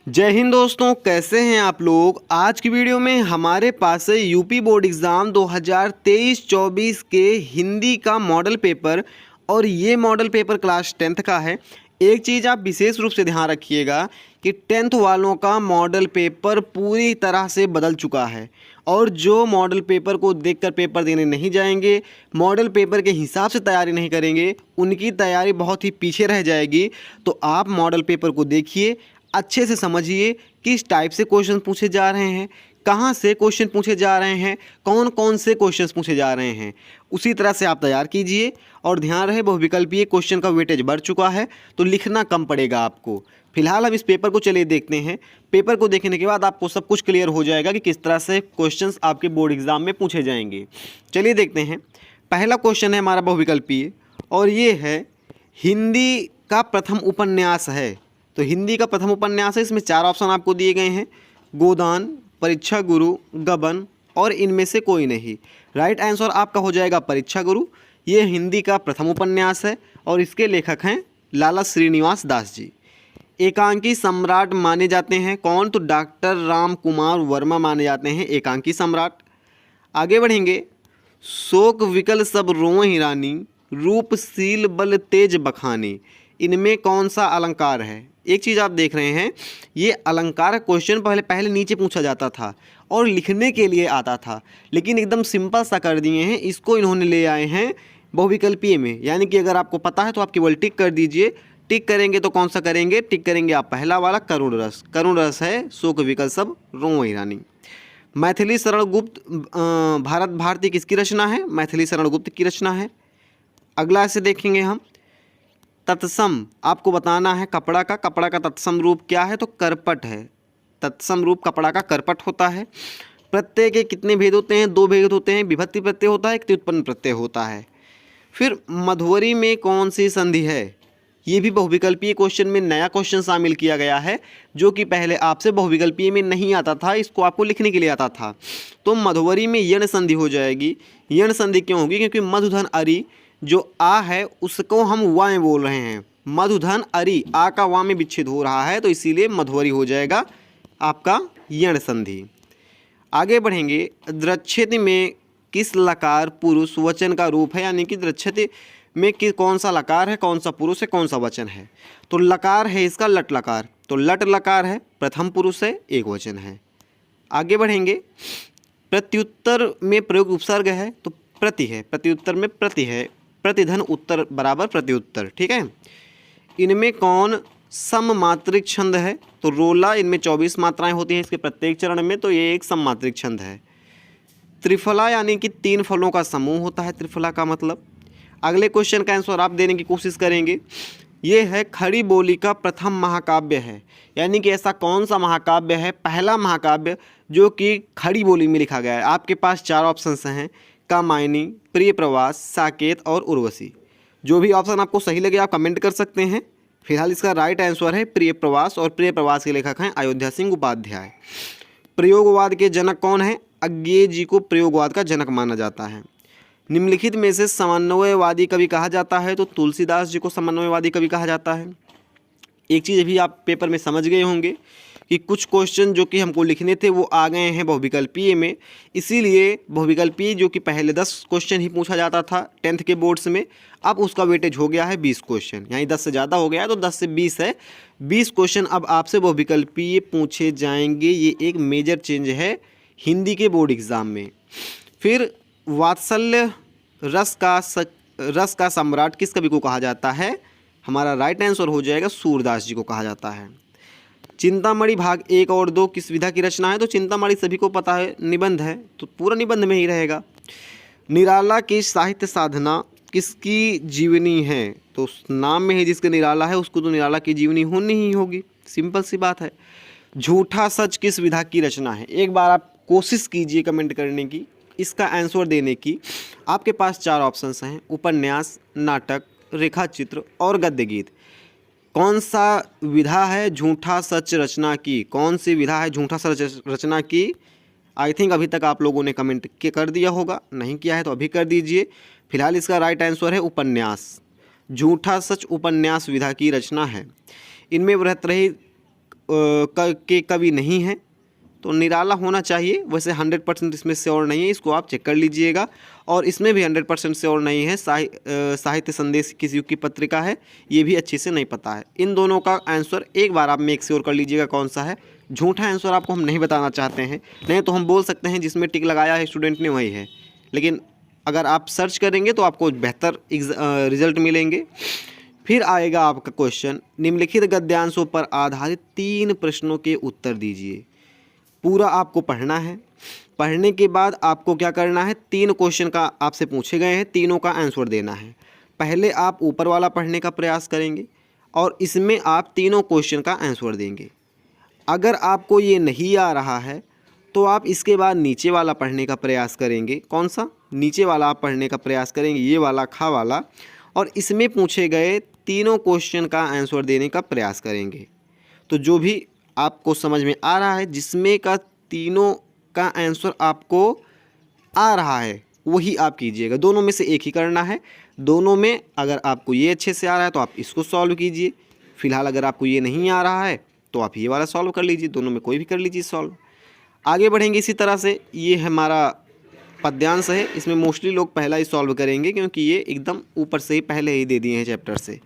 जय हिंद दोस्तों, कैसे हैं आप लोग। आज की वीडियो में हमारे पास है यूपी बोर्ड एग्ज़ाम 2023-24 के हिंदी का मॉडल पेपर और ये मॉडल पेपर क्लास 10th का है। एक चीज़ आप विशेष रूप से ध्यान रखिएगा कि 10th वालों का मॉडल पेपर पूरी तरह से बदल चुका है और जो मॉडल पेपर को देखकर पेपर देने नहीं जाएंगे, मॉडल पेपर के हिसाब से तैयारी नहीं करेंगे, उनकी तैयारी बहुत ही पीछे रह जाएगी। तो आप मॉडल पेपर को देखिए, अच्छे से समझिए किस टाइप से क्वेश्चन पूछे जा रहे हैं, कहाँ से क्वेश्चन पूछे जा रहे हैं, कौन कौन से क्वेश्चन पूछे जा रहे हैं। उसी तरह से आप तैयार कीजिए और ध्यान रहे बहुविकल्पीय क्वेश्चन का वेटेज बढ़ चुका है तो लिखना कम पड़ेगा आपको। फिलहाल हम इस पेपर को चलिए देखते हैं। पेपर को देखने के बाद आपको सब कुछ क्लियर हो जाएगा कि किस तरह से क्वेश्चंस आपके बोर्ड एग्जाम में पूछे जाएंगे। चलिए देखते हैं। पहला क्वेश्चन है हमारा बहुविकल्पीय और ये है हिंदी का प्रथम उपन्यास है। तो हिंदी का प्रथम उपन्यास है, इसमें 4 ऑप्शन आपको दिए गए हैं, गोदान, परीक्षा गुरु, गबन और इनमें से कोई नहीं। राइट आंसर आपका हो जाएगा परीक्षा गुरु। ये हिंदी का प्रथम उपन्यास है और इसके लेखक हैं लाला श्रीनिवास दास जी। एकांकी सम्राट माने जाते हैं कौन? तो डॉक्टर राम कुमार वर्मा माने जाते हैं एकांकी सम्राट। आगे बढ़ेंगे। शोक विकल सब रोएं रानी, रूपशील बल तेज बखानी, इनमें कौन सा अलंकार है? एक चीज़ आप देख रहे हैं, ये अलंकार क्वेश्चन पहले नीचे पूछा जाता था और लिखने के लिए आता था, लेकिन एकदम सिंपल सा कर दिए हैं। इसको इन्होंने ले आए हैं बहुविकल्पीय में, यानी कि अगर आपको पता है तो आप केवल टिक कर दीजिए। टिक करेंगे तो कौन सा करेंगे? टिक करेंगे आप पहला वाला, करुण रस। करुण रस है शोक विकल सब रोएं रानी। मैथिली शरण गुप्त भारत भारती किसकी रचना है? मैथिली शरण गुप्त की रचना है। अगला से देखेंगे हम। तत्सम आपको बताना है कपड़ा का तत्सम रूप क्या है? तो करपट है। तत्सम रूप कपड़ा का करपट होता है। प्रत्यय के कितने भेद होते हैं? 2 भेद होते हैं। विभक्ति प्रत्यय होता है, एक त्युत्पन्न प्रत्यय होता है। फिर मधुवरी में कौन सी संधि है? ये भी बहुविकल्पीय क्वेश्चन में नया क्वेश्चन शामिल किया गया है, जो कि पहले आपसे बहुविकल्पीय में नहीं आता था, इसको आपको लिखने के लिए आता था। तो मधुवरी में यण संधि हो जाएगी। यण संधि क्यों होगी? क्योंकि मधुधन अरि जो आ है उसको हम वाएँ बोल रहे हैं। मधुधन अरि आ का वा में विच्छेद हो रहा है, तो इसीलिए मधुवरी हो जाएगा आपका यण संधि। आगे बढ़ेंगे। द्रच्छति में किस लकार पुरुष वचन का रूप है? यानी कि द्रच्छति में कौन सा लकार है, कौन सा पुरुष है, कौन सा वचन है? तो लकार है इसका लट लकार, तो लट लकार है, प्रथम पुरुष है, एक वचन है। आगे बढ़ेंगे। प्रत्युत्तर में प्रयोग उपसर्ग है तो प्रति है, प्रत्युत्तर में प्रति है, प्रतिधन उत्तर बराबर प्रत्युत्तर, ठीक है। इनमें कौन सममात्रिक छंद है? तो रोला, इनमें 24 मात्राएं होती हैं इसके प्रत्येक चरण में, तो ये एक सममात्रिक छंद है। त्रिफला यानी कि 3 फलों का समूह होता है त्रिफला का मतलब। अगले क्वेश्चन का आंसर आप देने की कोशिश करेंगे। ये है खड़ी बोली का प्रथम महाकाव्य है, यानी कि ऐसा कौन सा महाकाव्य है, पहला महाकाव्य जो कि खड़ी बोली में लिखा गया है। आपके पास 4 ऑप्शंस हैं, कामायनी, प्रिय प्रवास, साकेत और उर्वशी। जो भी ऑप्शन आपको सही लगे आप कमेंट कर सकते हैं। फिलहाल इसका राइट आंसर है प्रिय प्रवास और प्रिय प्रवास के लेखक हैं अयोध्या सिंह उपाध्याय। प्रयोगवाद के जनक कौन है? अज्ञेय जी को प्रयोगवाद का जनक माना जाता है। निम्नलिखित में से समन्वयवादी कवि कहा जाता है? तो तुलसीदास जी को समन्वयवादी कवि कहा जाता है। एक चीज़ भी आप पेपर में समझ गए होंगे कि कुछ क्वेश्चन जो कि हमको लिखने थे वो आ गए हैं बहुविकल्पीय में, इसीलिए बहुविकल्पीय जो कि पहले 10 क्वेश्चन ही पूछा जाता था 10th के बोर्ड्स में, अब उसका वेटेज हो गया है 20 क्वेश्चन, यानी 10 से ज़्यादा हो गया है, तो 10 से 20 है। 20 क्वेश्चन अब आपसे बहुविकल्पीय पूछे जाएंगे। ये एक मेजर चेंज है हिंदी के बोर्ड एग्ज़ाम में। फिर वात्सल्य रस का सम्राट किस कवि को कहा जाता है? हमारा राइट आंसर हो जाएगा सूरदास जी को कहा जाता है। चिंतामणि भाग 1 और 2 किस विधा की रचना है? तो चिंतामणि सभी को पता है, निबंध है, तो पूरा निबंध में ही रहेगा। निराला की साहित्य साधना किसकी जीवनी है? तो उस नाम में ही जिसके निराला है उसको तो निराला की जीवनी होनी ही होगी, सिंपल सी बात है। झूठा सच किस विधा की रचना है? एक बार आप कोशिश कीजिए कमेंट करने की, इसका आंसर देने की। आपके पास 4 ऑप्शंस हैं, उपन्यास, नाटक, रेखाचित्र और गद्य गीत। कौन सा विधा है झूठा सच रचना की? कौन सी विधा है झूठा सच रचना की? आई थिंक अभी तक आप लोगों ने कमेंट कर दिया होगा, नहीं किया है तो अभी कर दीजिए। फिलहाल इसका राइट आंसर है उपन्यास। झूठा सच उपन्यास विधा की रचना है। इनमें वृहत्रही के कवि नहीं है, तो निराला होना चाहिए। वैसे 100% इसमें श्योर नहीं है, इसको आप चेक कर लीजिएगा। और इसमें भी 100% श्योर नहीं है, साहित्य संदेश किस युग की पत्रिका है, ये भी अच्छे से नहीं पता है। इन दोनों का आंसर एक बार आप मेक श्योर कर लीजिएगा कौन सा है। झूठा आंसर आपको हम नहीं बताना चाहते हैं, नहीं तो हम बोल सकते हैं जिसमें टिक लगाया है स्टूडेंट ने वही है, लेकिन अगर आप सर्च करेंगे तो आपको बेहतर रिजल्ट मिलेंगे। फिर आएगा आपका क्वेश्चन, निम्नलिखित गद्यांशों पर आधारित 3 प्रश्नों के उत्तर दीजिए। पूरा आपको पढ़ना है। पढ़ने के बाद आपको क्या करना है, 3 क्वेश्चन का आपसे पूछे गए हैं, तीनों का आंसर देना है। पहले आप ऊपर वाला पढ़ने का प्रयास करेंगे और इसमें आप तीनों क्वेश्चन का आंसर देंगे। अगर आपको ये नहीं आ रहा है तो आप इसके बाद नीचे वाला पढ़ने का प्रयास करेंगे। कौन सा? नीचे वाला आप पढ़ने का प्रयास करेंगे, ये वाला खा वाला, और इसमें पूछे गए तीनों क्वेश्चन का आंसर देने का प्रयास करेंगे। तो जो भी आपको समझ में आ रहा है, जिसमें का तीनों का आंसर आपको आ रहा है, वही आप कीजिएगा। दोनों में से एक ही करना है। दोनों में अगर आपको ये अच्छे से आ रहा है तो आप इसको सॉल्व कीजिए। फिलहाल अगर आपको ये नहीं आ रहा है तो आप ये वाला सॉल्व कर लीजिए। दोनों में कोई भी कर लीजिए सॉल्व। आगे बढ़ेंगे इसी तरह से। ये हमारा पद्यांश है, इसमें मोस्टली लोग पहला ही सॉल्व करेंगे क्योंकि ये एकदम ऊपर से ही पहले ही दे दिए हैं चैप्टर से।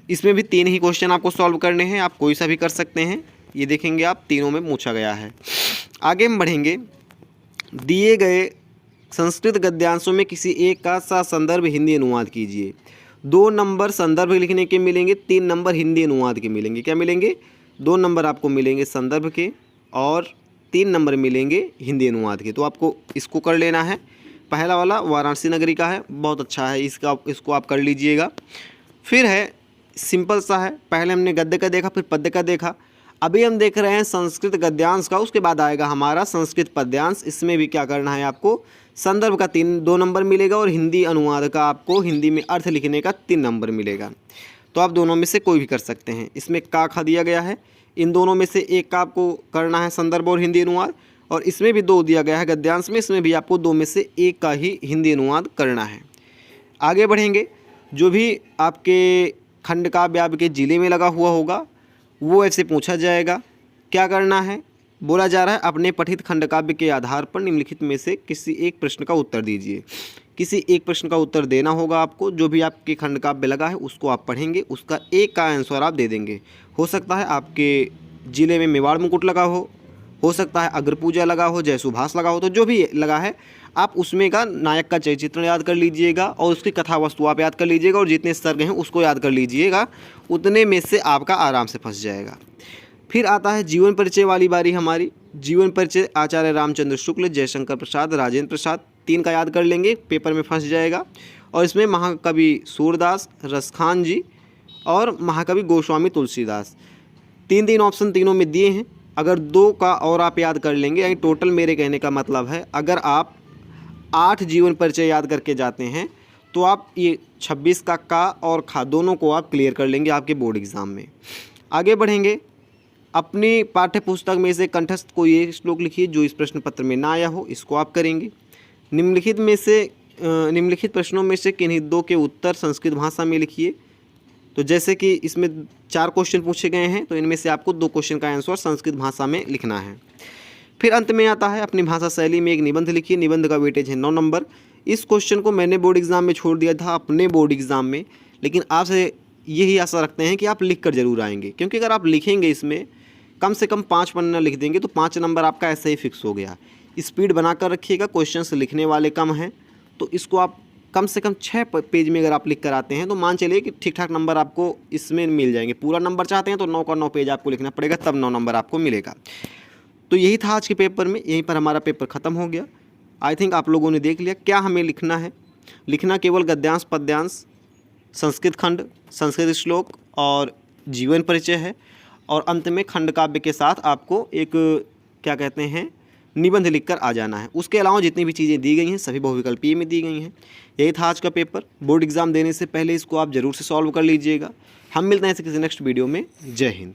इसमें भी 3 ही क्वेश्चन आपको सॉल्व करने हैं, आप कोई सा भी कर सकते हैं। ये देखेंगे आप, तीनों में पूछा गया है। आगे हम बढ़ेंगे। दिए गए संस्कृत गद्यांशों में किसी एक का संदर्भ हिंदी अनुवाद कीजिए। 2 नंबर संदर्भ लिखने के मिलेंगे, 3 नंबर हिंदी अनुवाद के मिलेंगे। क्या मिलेंगे? 2 नंबर आपको मिलेंगे संदर्भ के और 3 नंबर मिलेंगे हिंदी अनुवाद के। तो आपको इसको कर लेना है। पहला वाला वाराणसी नगरी का है, बहुत अच्छा है, इसको आप कर लीजिएगा। फिर है सिंपल सा है, पहले हमने गद्य का देखा, फिर पद्य का देखा। अभी हम देख रहे हैं संस्कृत गद्यांश का, उसके बाद आएगा हमारा संस्कृत पद्यांश। इसमें भी क्या करना है आपको, संदर्भ का 2 नंबर मिलेगा और हिंदी अनुवाद का आपको हिंदी में अर्थ लिखने का 3 नंबर मिलेगा। तो आप दोनों में से कोई भी कर सकते हैं। इसमें का खा दिया गया है, इन दोनों में से एक का आपको करना है संदर्भ और हिंदी अनुवाद, और इसमें भी 2 दिया गया है गद्यांश में, इसमें भी आपको 2 में से एक का ही हिंदी अनुवाद करना है। आगे बढ़ेंगे। जो भी आपके खंड काव्य आपके जिले में लगा हुआ होगा वो ऐसे पूछा जाएगा। क्या करना है, बोला जा रहा है अपने पठित खंड काव्य के आधार पर निम्नलिखित में से किसी एक प्रश्न का उत्तर दीजिए। किसी एक प्रश्न का उत्तर देना होगा आपको। जो भी आपके खंड काव्य लगा है उसको आप पढ़ेंगे, उसका एक का आंसर आप दे देंगे। हो सकता है आपके ज़िले में मेवाड़ मुकुट लगा हो सकता है अग्र पूजा लगा हो, जय सुभाष लगा हो, तो जो भी लगा है आप उसमें का नायक का चरित्र याद कर लीजिएगा और उसकी कथा वस्तु आप याद कर लीजिएगा और जितने सर्ग हैं उसको याद कर लीजिएगा। उतने में से आपका आराम से फंस जाएगा। फिर आता है जीवन परिचय वाली बारी हमारी। जीवन परिचय आचार्य रामचंद्र शुक्ल, जयशंकर प्रसाद, राजेंद्र प्रसाद, 3 का याद कर लेंगे, पेपर में फंस जाएगा। और इसमें महाकवि सूरदास, रसखान जी और महाकवि गोस्वामी तुलसीदास, 3 ऑप्शन तीनों में दिए हैं। अगर 2 का और आप याद कर लेंगे, यानी टोटल मेरे कहने का मतलब है अगर आप 8 जीवन परिचय याद करके जाते हैं तो आप ये 26 का और खा दोनों को आप क्लियर कर लेंगे आपके बोर्ड एग्ज़ाम में। आगे बढ़ेंगे। अपनी पाठ्य पुस्तक में से कंठस्थ कोई एक श्लोक लिखिए जो इस प्रश्न पत्र में ना आया हो, इसको आप करेंगे। निम्नलिखित प्रश्नों में से किन्हीं 2 के उत्तर संस्कृत भाषा में लिखिए। तो जैसे कि इसमें 4 क्वेश्चन पूछे गए हैं, तो इनमें से आपको 2 क्वेश्चन का आंसर संस्कृत भाषा में लिखना है। फिर अंत में आता है अपनी भाषा शैली में एक निबंध लिखिए। निबंध का वेटेज है 9 नंबर। इस क्वेश्चन को मैंने बोर्ड एग्ज़ाम में छोड़ दिया था, अपने बोर्ड एग्ज़ाम में, लेकिन आपसे यही आशा रखते हैं कि आप लिख कर जरूर आएंगे, क्योंकि अगर आप लिखेंगे इसमें कम से कम 5 पन्ना लिख देंगे तो 5 नंबर आपका ऐसे ही फिक्स हो गया। स्पीड बनाकर रखिएगा, क्वेश्चन लिखने वाले कम हैं तो इसको आप कम से कम 6 पेज में अगर आप लिख कर आते हैं तो मान चलिए कि ठीक ठाक नंबर आपको इसमें मिल जाएंगे। पूरा नंबर चाहते हैं तो 9 का 9 पेज आपको लिखना पड़ेगा, तब 9 नंबर आपको मिलेगा। तो यही था आज के पेपर में, यहीं पर हमारा पेपर ख़त्म हो गया। आई थिंक आप लोगों ने देख लिया क्या हमें लिखना है। लिखना केवल गद्यांश, पद्यांश, संस्कृत खंड, संस्कृत श्लोक और जीवन परिचय है, और अंत में खंड काव्य के साथ आपको एक क्या कहते हैं निबंध लिखकर आ जाना है। उसके अलावा जितनी भी चीज़ें दी गई हैं सभी बहुविकल्पीय में दी गई हैं। यही था आज का पेपर। बोर्ड एग्ज़ाम देने से पहले इसको आप ज़रूर से सॉल्व कर लीजिएगा। हम मिलते हैं किसी नेक्स्ट वीडियो में। जय हिंद।